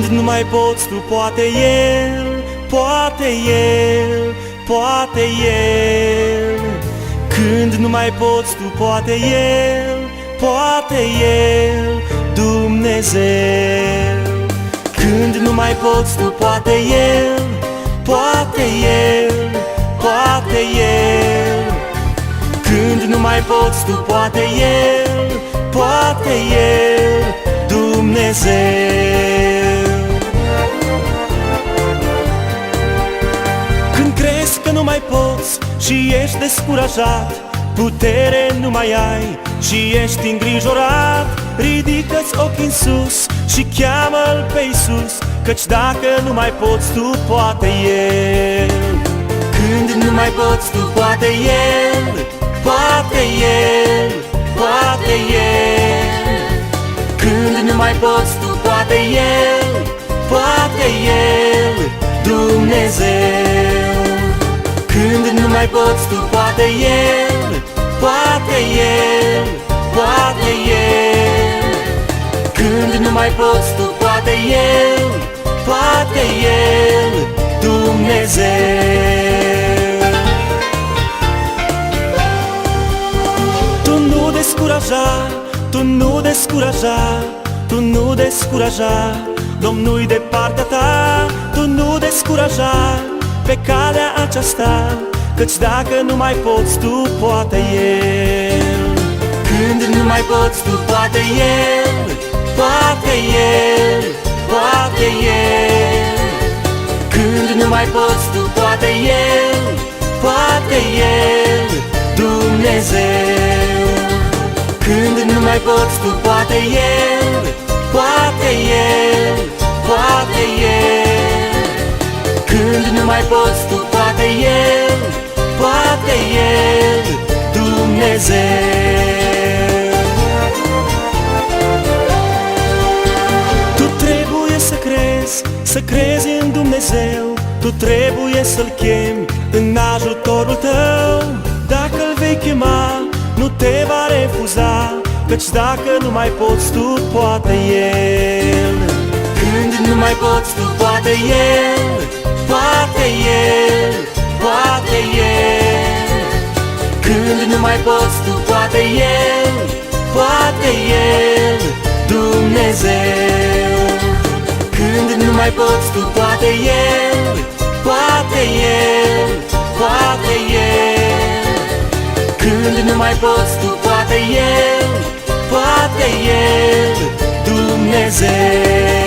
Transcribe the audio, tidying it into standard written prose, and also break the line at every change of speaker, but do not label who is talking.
Când nu mai poți tu, poate El, poate El, poate El. Când nu mai poți tu, poate El, poate El, Dumnezeu. Când nu mai poți tu, poate El, poate El, poate El. Când nu mai poți tu, poate El, poate El, Dumnezeu. Când crezi că nu mai poți și ești descurajat, putere nu mai ai și ești îngrijorat, ridică-ți ochii în sus și cheamă-L pe Iisus, căci dacă nu mai poți tu, poate El. Când nu mai poți tu, poate El, poate El, poate El. Când nu mai poți tu, poate El, poate El, Dumnezeu. Când nu mai poți tu, poate El, poate El, poate El. Când nu mai poți tu, poate El, poate El, Dumnezeu. Tu nu descuraja, tu nu descuraja, tu nu descuraja, Domnul-i de partea ta. Tu nu descuraja pe calea aceasta, căci dacă nu mai poți tu, poate El. Când nu mai poți tu, poate El, poate El, poate El. Când nu mai poți tu, poate El, poate El, Dumnezeu. Când nu mai poți tu, poate El, poate El, poate El. Când nu mai poți tu, poate El, poate El, Dumnezeu. Tu trebuie să crezi, să crezi în Dumnezeu. Tu trebuie să-L chemi în ajutorul tău. Dacă Îl vei chema, nu te va refuza, căci dacă nu mai poți tu, poate El. Când nu mai poți tu, poate El, poate El, poate El. Când nu mai poți tu, poate El, poate El, Dumnezeu. Când nu mai poți tu, poate El, poate El, poate El. Când nu mai poți tu, poate El, poate El, Dumnezeu.